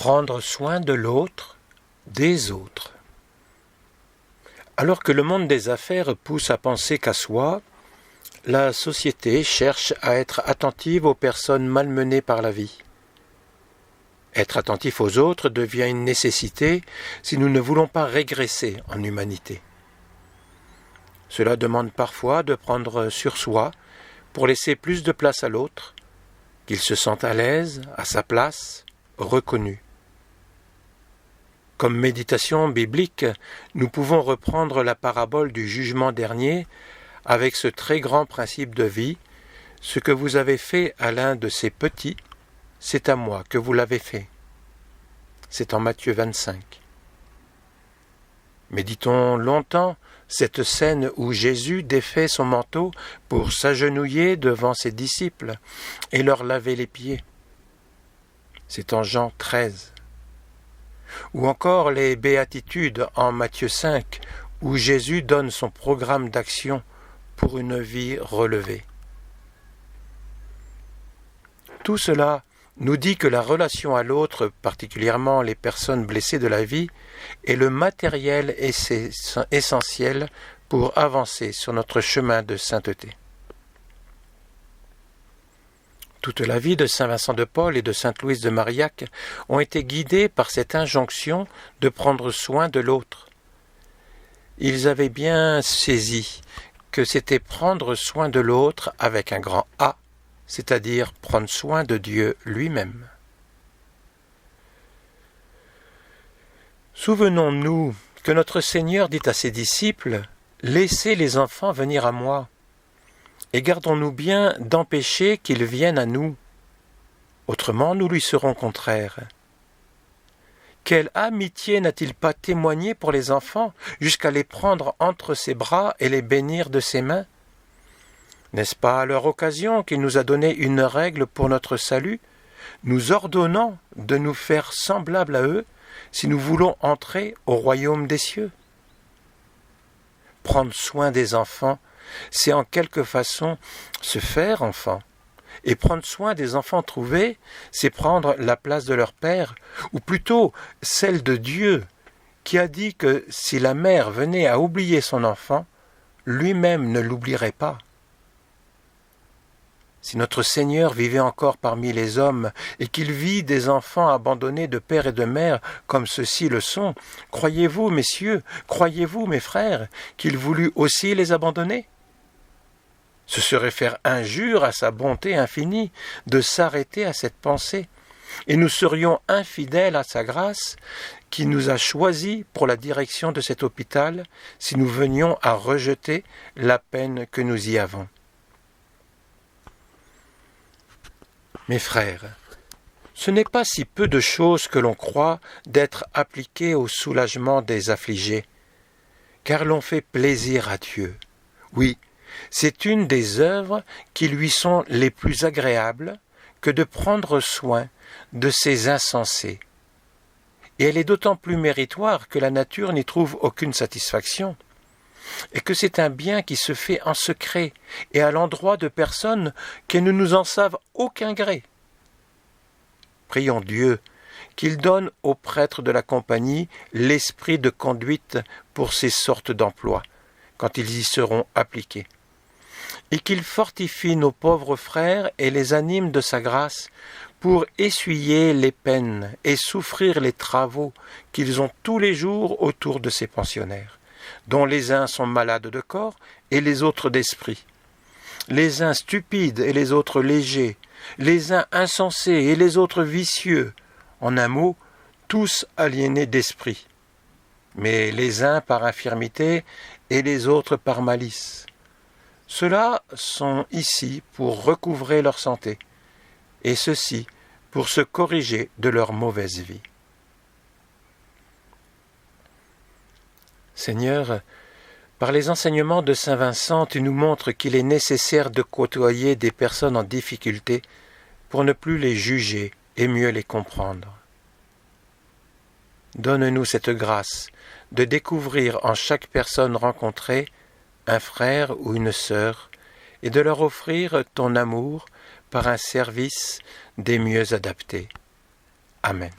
Prendre soin de l'autre, des autres. Alors que le monde des affaires pousse à penser qu'à soi, la société cherche à être attentive aux personnes malmenées par la vie. Être attentif aux autres devient une nécessité si nous ne voulons pas régresser en humanité. Cela demande parfois de prendre sur soi pour laisser plus de place à l'autre, qu'il se sente à l'aise, à sa place, reconnu. Comme méditation biblique, nous pouvons reprendre la parabole du jugement dernier avec ce très grand principe de vie. Ce que vous avez fait à l'un de ces petits, c'est à moi que vous l'avez fait. C'est en Matthieu 25. Méditons longtemps cette scène où Jésus défait son manteau pour s'agenouiller devant ses disciples et leur laver les pieds. C'est en Jean 13. Ou encore les béatitudes en Matthieu 5, où Jésus donne son programme d'action pour une vie relevée. Tout cela nous dit que la relation à l'autre, particulièrement les personnes blessées de la vie, est le matériel essentiel pour avancer sur notre chemin de sainteté. Toute la vie de saint Vincent de Paul et de sainte Louise de Marillac ont été guidés par cette injonction de prendre soin de l'autre. Ils avaient bien saisi que c'était prendre soin de l'autre avec un grand A, c'est-à-dire prendre soin de Dieu lui-même. Souvenons-nous que notre Seigneur dit à ses disciples « Laissez les enfants venir à moi ». Et gardons-nous bien d'empêcher qu'ils viennent à nous. Autrement, nous lui serons contraires. Quelle amitié n'a-t-il pas témoigné pour les enfants, jusqu'à les prendre entre ses bras et les bénir de ses mains? N'est-ce pas à leur occasion qu'il nous a donné une règle pour notre salut, nous ordonnant de nous faire semblables à eux, si nous voulons entrer au royaume des cieux? Prendre soin des enfants, c'est en quelque façon se faire enfant. Et prendre soin des enfants trouvés, c'est prendre la place de leur père, ou plutôt celle de Dieu, qui a dit que si la mère venait à oublier son enfant, lui-même ne l'oublierait pas. Si notre Seigneur vivait encore parmi les hommes et qu'il vit des enfants abandonnés de père et de mère comme ceux-ci le sont, croyez-vous, messieurs, croyez-vous, mes frères, qu'il voulut aussi les abandonner? Ce serait faire injure à sa bonté infinie de s'arrêter à cette pensée, et nous serions infidèles à sa grâce qui nous a choisis pour la direction de cet hôpital si nous venions à rejeter la peine que nous y avons. Mes frères, ce n'est pas si peu de choses que l'on croit d'être appliquées au soulagement des affligés, car l'on fait plaisir à Dieu. Oui, c'est une des œuvres qui lui sont les plus agréables que de prendre soin de ces insensés. Et elle est d'autant plus méritoire que la nature n'y trouve aucune satisfaction, et que c'est un bien qui se fait en secret et à l'endroit de personnes qui ne nous en savent aucun gré. Prions Dieu qu'il donne aux prêtres de la compagnie l'esprit de conduite pour ces sortes d'emplois, quand ils y seront appliqués, et qu'il fortifie nos pauvres frères et les anime de sa grâce pour essuyer les peines et souffrir les travaux qu'ils ont tous les jours autour de ces pensionnaires, dont les uns sont malades de corps et les autres d'esprit, les uns stupides et les autres légers, les uns insensés et les autres vicieux, en un mot, tous aliénés d'esprit, mais les uns par infirmité et les autres par malice. Ceux-là sont ici pour recouvrer leur santé, et ceux-ci pour se corriger de leur mauvaise vie. Seigneur, par les enseignements de saint Vincent, tu nous montres qu'il est nécessaire de côtoyer des personnes en difficulté pour ne plus les juger et mieux les comprendre. Donne-nous cette grâce de découvrir en chaque personne rencontrée un frère ou une sœur, et de leur offrir ton amour par un service des mieux adaptés. Amen.